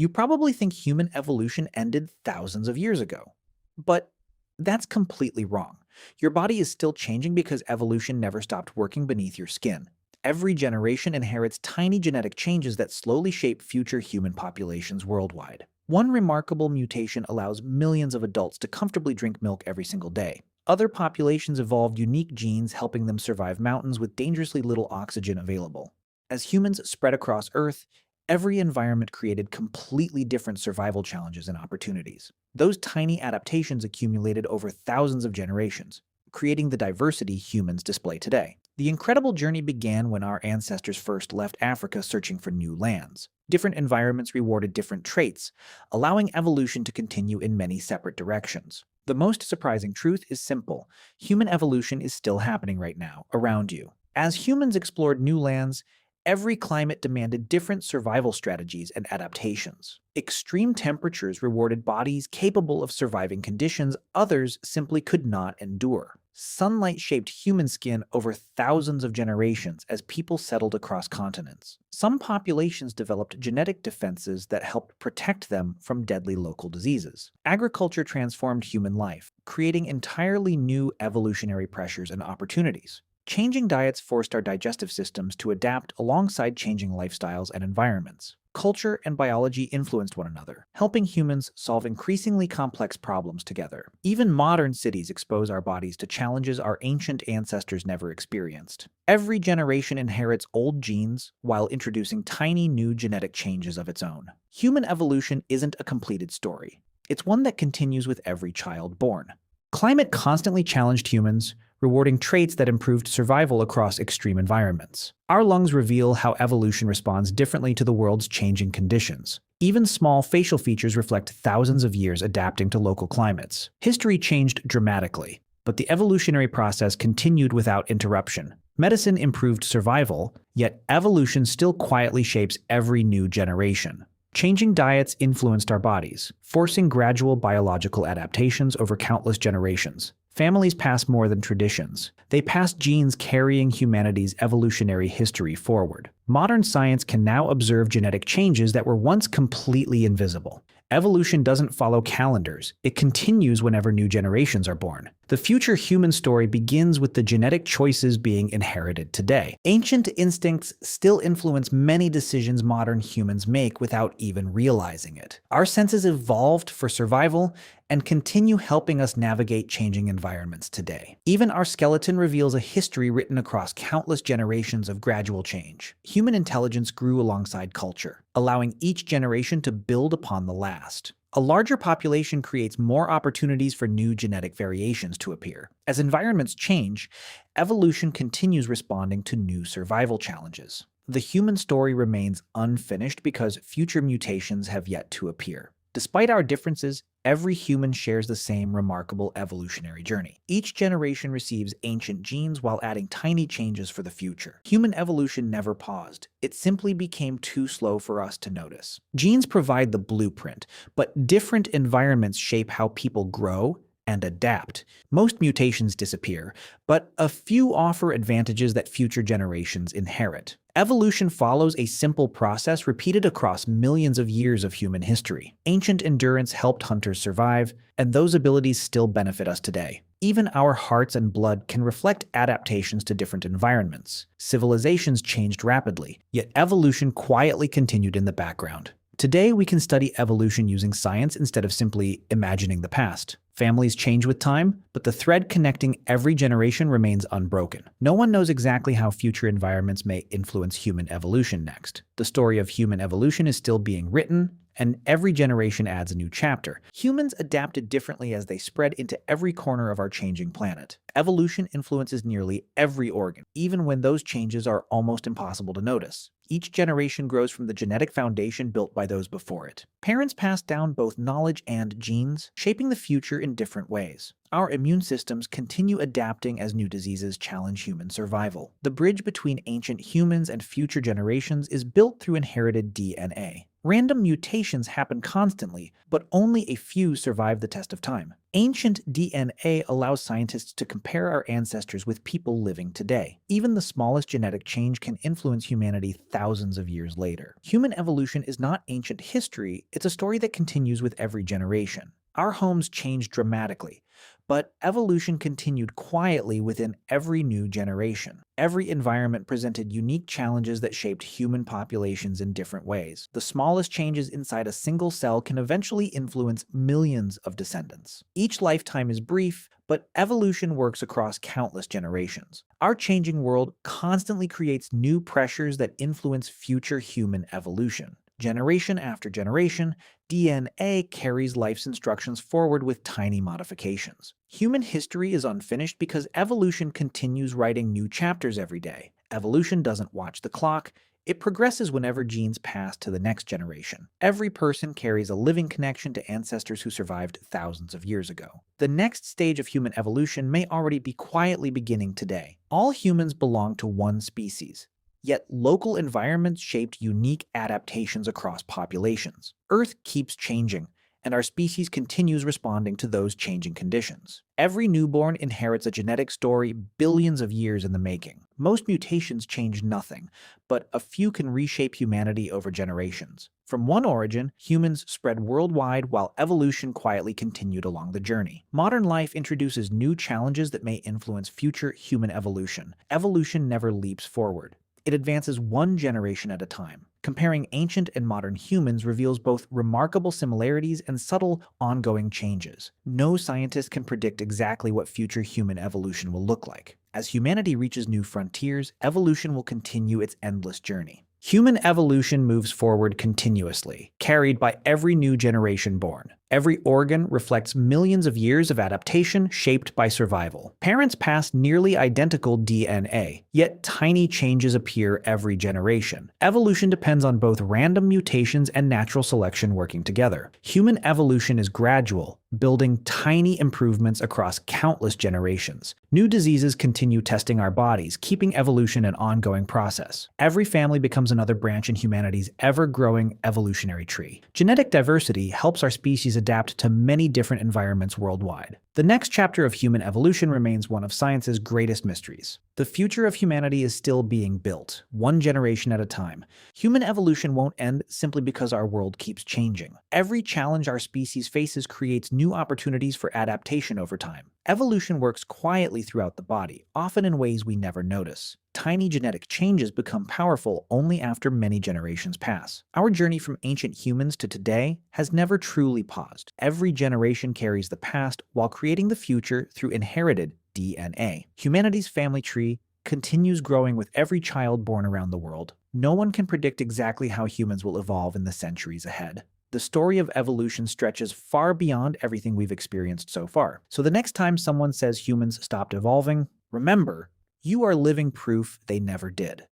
You probably think human evolution ended thousands of years ago. But that's completely wrong. Your body is still changing because evolution never stopped working beneath your skin. Every generation inherits tiny genetic changes that slowly shape future human populations worldwide. One remarkable mutation allows millions of adults to comfortably drink milk every single day. Other populations evolved unique genes helping them survive mountains with dangerously little oxygen available. As humans spread across Earth, every environment created completely different survival challenges and opportunities. Those tiny adaptations accumulated over thousands of generations, creating the diversity humans display today. The incredible journey began when our ancestors first left Africa searching for new lands. Different environments rewarded different traits, allowing evolution to continue in many separate directions. The most surprising truth is simple. Human evolution is still happening right now, around you. As humans explored new lands, every climate demanded different survival strategies and adaptations. Extreme temperatures rewarded bodies capable of surviving conditions others simply could not endure. Sunlight shaped human skin over thousands of generations as people settled across continents. Some populations developed genetic defenses that helped protect them from deadly local diseases. Agriculture transformed human life, creating entirely new evolutionary pressures and opportunities. Changing diets forced our digestive systems to adapt alongside changing lifestyles and environments. Culture and biology influenced one another, helping humans solve increasingly complex problems together. Even modern cities expose our bodies to challenges our ancient ancestors never experienced. Every generation inherits old genes while introducing tiny new genetic changes of its own. Human evolution isn't a completed story. It's one that continues with every child born. Climate constantly challenged humans, rewarding traits that improved survival across extreme environments. Our lungs reveal how evolution responds differently to the world's changing conditions. Even small facial features reflect thousands of years adapting to local climates. History changed dramatically, but the evolutionary process continued without interruption. Medicine improved survival, yet evolution still quietly shapes every new generation. Changing diets influenced our bodies, forcing gradual biological adaptations over countless generations. Families pass more than traditions. They pass genes carrying humanity's evolutionary history forward. Modern science can now observe genetic changes that were once completely invisible. Evolution doesn't follow calendars. It continues whenever new generations are born. The future human story begins with the genetic choices being inherited today. Ancient instincts still influence many decisions modern humans make without even realizing it. Our senses evolved for survival and continue helping us navigate changing environments today. Even our skeleton reveals a history written across countless generations of gradual change. Human intelligence grew alongside culture, allowing each generation to build upon the last. A larger population creates more opportunities for new genetic variations to appear. As environments change, evolution continues responding to new survival challenges. The human story remains unfinished because future mutations have yet to appear. Despite our differences, every human shares the same remarkable evolutionary journey. Each generation receives ancient genes while adding tiny changes for the future. Human evolution never paused. It simply became too slow for us to notice. Genes provide the blueprint, but different environments shape how people grow and adapt. Most mutations disappear, but a few offer advantages that future generations inherit. Evolution follows a simple process repeated across millions of years of human history. Ancient endurance helped hunters survive, and those abilities still benefit us today. Even our hearts and blood can reflect adaptations to different environments. Civilizations changed rapidly, yet evolution quietly continued in the background. Today, we can study evolution using science instead of simply imagining the past. Families change with time, but the thread connecting every generation remains unbroken. No one knows exactly how future environments may influence human evolution next. The story of human evolution is still being written, and every generation adds a new chapter. Humans adapted differently as they spread into every corner of our changing planet. Evolution influences nearly every organ, even when those changes are almost impossible to notice. Each generation grows from the genetic foundation built by those before it. Parents pass down both knowledge and genes, shaping the future in different ways. Our immune systems continue adapting as new diseases challenge human survival. The bridge between ancient humans and future generations is built through inherited DNA. Random mutations happen constantly, but only a few survive the test of time. Ancient DNA allows scientists to compare our ancestors with people living today. Even the smallest genetic change can influence humanity thousands of years later. Human evolution is not ancient history, it's a story that continues with every generation. Our homes changed dramatically, but evolution continued quietly within every new generation. Every environment presented unique challenges that shaped human populations in different ways. The smallest changes inside a single cell can eventually influence millions of descendants. Each lifetime is brief, but evolution works across countless generations. Our changing world constantly creates new pressures that influence future human evolution. Generation after generation, DNA carries life's instructions forward with tiny modifications. Human history is unfinished because evolution continues writing new chapters every day. Evolution doesn't watch the clock, it progresses whenever genes pass to the next generation. Every person carries a living connection to ancestors who survived thousands of years ago. The next stage of human evolution may already be quietly beginning today. All humans belong to one species. Yet local environments shaped unique adaptations across populations. Earth keeps changing, and our species continues responding to those changing conditions. Every newborn inherits a genetic story billions of years in the making. Most mutations change nothing, but a few can reshape humanity over generations. From one origin, humans spread worldwide while evolution quietly continued along the journey. Modern life introduces new challenges that may influence future human evolution. Evolution never leaps forward. It advances one generation at a time. Comparing ancient and modern humans reveals both remarkable similarities and subtle, ongoing changes. No scientist can predict exactly what future human evolution will look like. As humanity reaches new frontiers, evolution will continue its endless journey. Human evolution moves forward continuously, carried by every new generation born. Every organ reflects millions of years of adaptation shaped by survival. Parents pass nearly identical DNA, yet tiny changes appear every generation. Evolution depends on both random mutations and natural selection working together. Human evolution is gradual, building tiny improvements across countless generations. New diseases continue testing our bodies, keeping evolution an ongoing process. Every family becomes another branch in humanity's ever-growing evolutionary tree. Genetic diversity helps our species adapt to many different environments worldwide. The next chapter of human evolution remains one of science's greatest mysteries. The future of humanity is still being built, one generation at a time. Human evolution won't end simply because our world keeps changing. Every challenge our species faces creates new opportunities for adaptation over time. Evolution works quietly throughout the body, often in ways we never notice. Tiny genetic changes become powerful only after many generations pass. Our journey from ancient humans to today has never truly paused. Every generation carries the past while creating the future through inherited DNA. Humanity's family tree continues growing with every child born around the world. No one can predict exactly how humans will evolve in the centuries ahead. The story of evolution stretches far beyond everything we've experienced so far. So the next time someone says humans stopped evolving, remember, you are living proof they never did.